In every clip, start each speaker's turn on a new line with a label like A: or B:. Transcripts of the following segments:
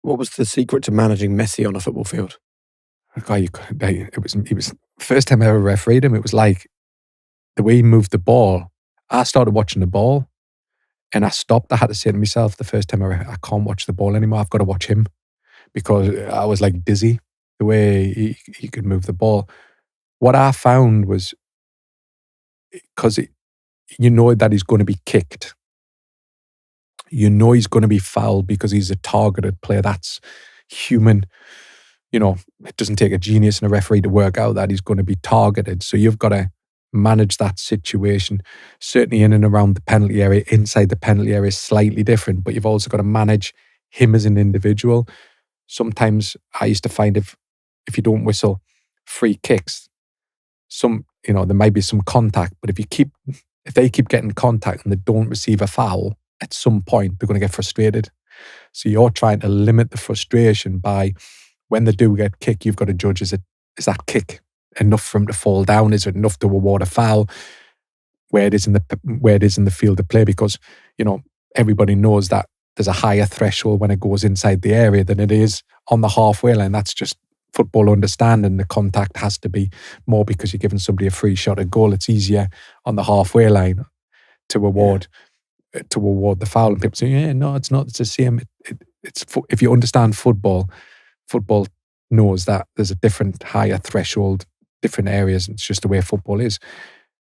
A: What was the secret to managing Messi on a football field?
B: It was first time I ever refereed him. It was like the way he moved the ball. I started watching the ball and I stopped. I had to say to myself the first time I can't watch the ball anymore. I've got to watch him because I was like dizzy the way he could move the ball. What I found was because you know that he's going to be kicked. You know he's going to be fouled because he's a targeted player. That's human. You know, it doesn't take a genius and a referee to work out that he's going to be targeted. So you've got to manage that situation. Certainly in and around the penalty area, inside the penalty area is slightly different, but you've also got to manage him as an individual. Sometimes I used to find if you don't whistle free kicks, there might be some contact, but if they keep getting contact and they don't receive a foul, at some point they're going to get frustrated. So you're trying to limit the frustration by when they do get kicked, you've got to judge, is that kick enough for him to fall down? Is it enough to award a foul? Where it is in the field of play, because everybody knows that there's a higher threshold when it goes inside the area than it is on the halfway line. That's just football understanding. The contact has to be more because you're giving somebody a free shot at goal. It's easier on the halfway line to award the foul. And people say, "Yeah, no, it's not. It's the same." It's if you understand football knows that there's a different higher threshold, different areas. And it's just the way football is.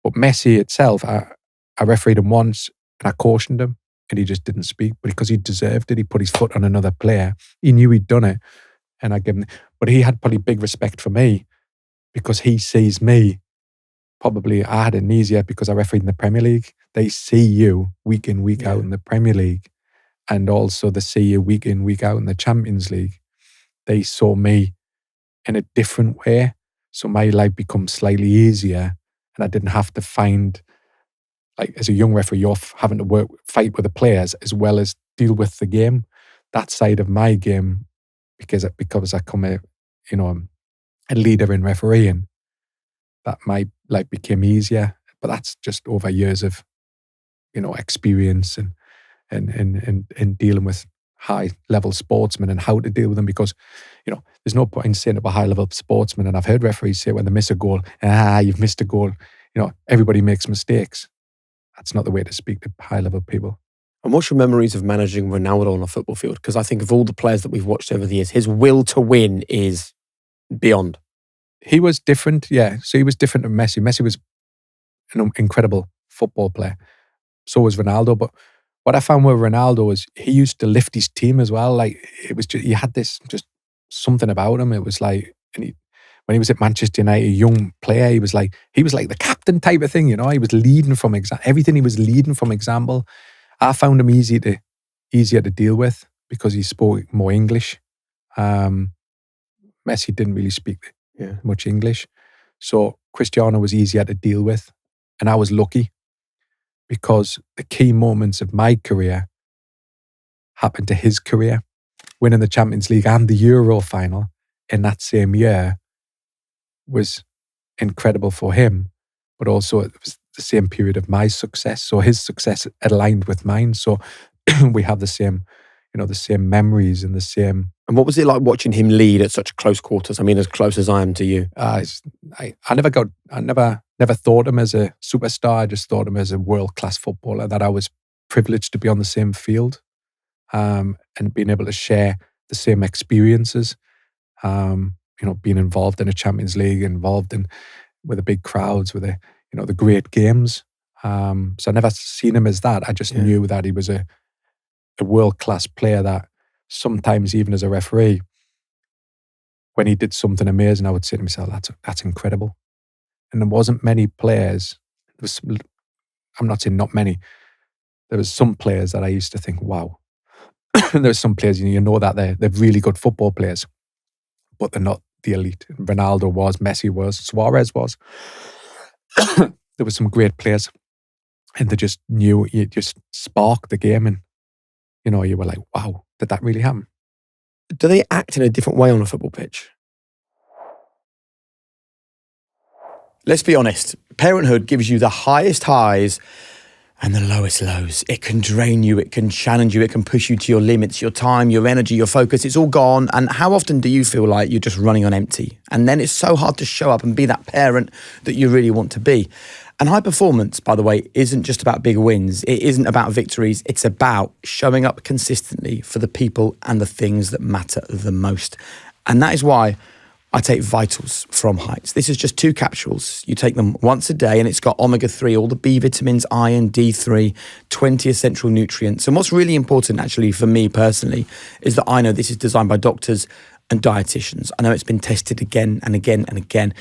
B: But Messi itself, I refereed him once and I cautioned him and he just didn't speak. But because he deserved it, he put his foot on another player. He knew he'd done it. And I gave him, but he had probably big respect for me because he sees me. Probably I had it easier because I refereed in the Premier League. They see you week in, week out in the Premier League. And also they see you week in, week out in the Champions League. They saw me in a different way. So my life becomes slightly easier. And I didn't have to find, like as a young referee, you're having to fight with the players as well as deal with the game. That side of my game, because I come a leader in refereeing, that my life became easier. But that's just over years of, experience and dealing with high level sportsmen and how to deal with them, because there's no point in saying about high level sportsmen, and I've heard referees say when they miss a goal, you've missed a goal. Everybody makes mistakes. That's not the way to speak to high level people.
A: And what's your memories of managing Ronaldo on a football field? Because I think of all the players that we've watched over the years, his will to win is beyond.
B: He was different, yeah. So he was different to Messi. Messi was an incredible football player. So was Ronaldo. But what I found with Ronaldo is he used to lift his team as well. Like it was just, he had this just something about him. It was like, when he was at Manchester United, a young player, he was like the captain type of thing. He was leading from everything. He was leading from example. I found him easier to deal with because he spoke more English. Messi didn't really speak much English, so Cristiano was easier to deal with, and I was lucky because the key moments of my career happened to his career. Winning the Champions League and the Euro final in that same year was incredible for him, but also it was the same period of my success. So his success aligned with mine. So we have the same memories and the same.
A: And what was it like watching him lead at such close quarters? I mean, as close as I am to you.
B: I never thought him as a superstar. I just thought him as a world-class footballer, that I was privileged to be on the same field and being able to share the same experiences. Being involved in a Champions League, with the big crowds, with the great games. So I never seen him as that. I just knew that he was a world-class player that sometimes, even as a referee, when he did something amazing, I would say to myself, that's incredible. And there wasn't many players. I'm not saying not many. There was some players that I used to think, wow. There's some players, that they're really good football players, but they're not the elite. Ronaldo was, Messi was, Suarez was. There were some great players, and they just knew, you just sparked the game, and you were like, wow, did that really happen?
A: Do they act in a different way on a football pitch? Let's be honest, parenthood gives you the highest highs and the lowest lows. It can drain you, it can challenge you, it can push you to your limits, your time, your energy, your focus. It's all gone. And how often do you feel like you're just running on empty? And then it's so hard to show up and be that parent that you really want to be. And high performance, by the way, isn't just about big wins. It isn't about victories. It's about showing up consistently for the people and the things that matter the most. And that is why I take Vitals from Heights. This is just 2 capsules. You take them once a day and it's got omega-3, all the B vitamins, iron, D3, 20 essential nutrients. And what's really important actually for me personally is that I know this is designed by doctors and dietitians. I know it's been tested again and again and again.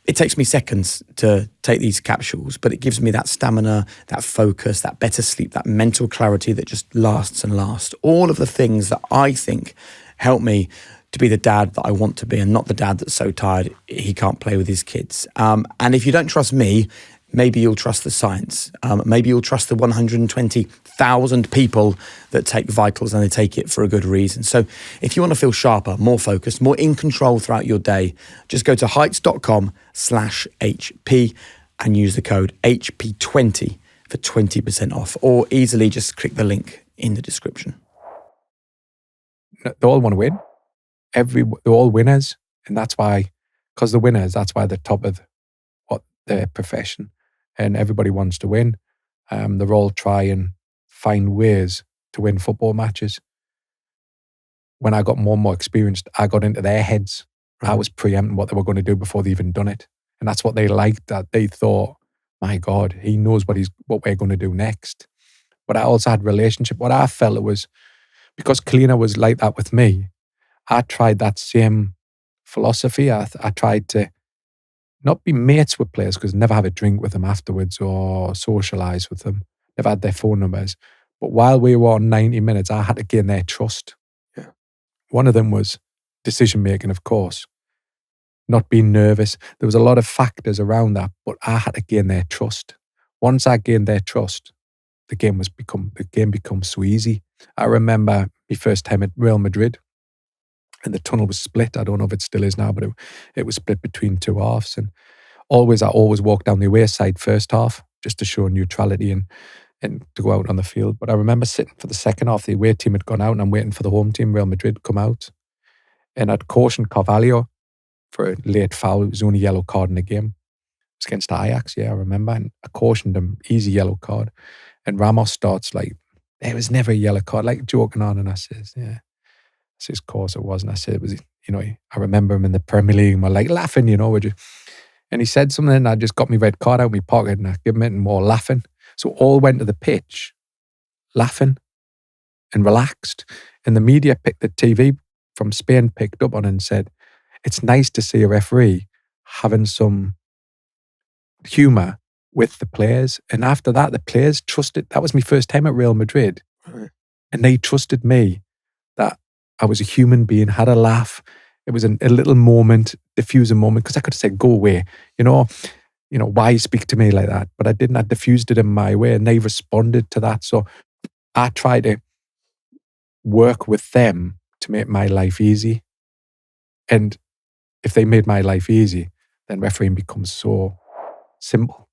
A: It takes me seconds to take these capsules, but it gives me that stamina, that focus, that better sleep, that mental clarity that just lasts and lasts. All of the things that I think help me to be the dad that I want to be and not the dad that's so tired he can't play with his kids. And if you don't trust me, maybe you'll trust the science. Maybe you'll trust the 120,000 people that take Vitals and they take it for a good reason. So if you want to feel sharper, more focused, more in control throughout your day, just go to heights.com/HP and use the code HP20 for 20% off, or easily just click the link in the description.
B: They all want to win. They're all winners, and that's why, because the winners, that's why they're top of their profession, and everybody wants to win. They're all trying find ways to win football matches. When I got more and more experienced, I got into their heads. I was preempting what they were going to do before they even done it, and that's what they liked. That they thought, "My God, he knows what we're going to do next." But I also had relationship. What I felt it was because Kalina was like that with me. I tried that same philosophy. I tried to not be mates with players because never have a drink with them afterwards or socialise with them. Never had their phone numbers. But while we were on 90 minutes, I had to gain their trust.
A: Yeah.
B: One of them was decision making, of course. Not being nervous. There was a lot of factors around that, but I had to gain their trust. Once I gained their trust, the game becomes so easy. I remember my first time at Real Madrid. And the tunnel was split. I don't know if it still is now, but it was split between 2 halves. And I always walked down the away side first half just to show neutrality and to go out on the field. But I remember sitting for the second half. The away team had gone out and I'm waiting for the home team, Real Madrid, to come out. And I'd cautioned Carvalho for a late foul. It was the only yellow card in the game. It was against Ajax, yeah, I remember. And I cautioned him, easy yellow card. And Ramos starts like, there was never a yellow card, like joking on. And I says, yeah. Of course it was. And I said, it was, I remember him in the Premier League and we're like laughing, and he said something and I just got my red card out of my pocket and I gave him it and more laughing. So all went to the pitch laughing and relaxed. And the media the TV from Spain picked up on it and said, it's nice to see a referee having some humour with the players. And after that, the players trusted. That was my first time at Real Madrid.
A: Right.
B: And they trusted me that I was a human being, had a laugh. It was a little moment, diffusing moment, because I could have said, go away, why speak to me like that? But I didn't. I diffused it in my way and they responded to that. So I try to work with them to make my life easy. And if they made my life easy, then refereeing becomes so simple.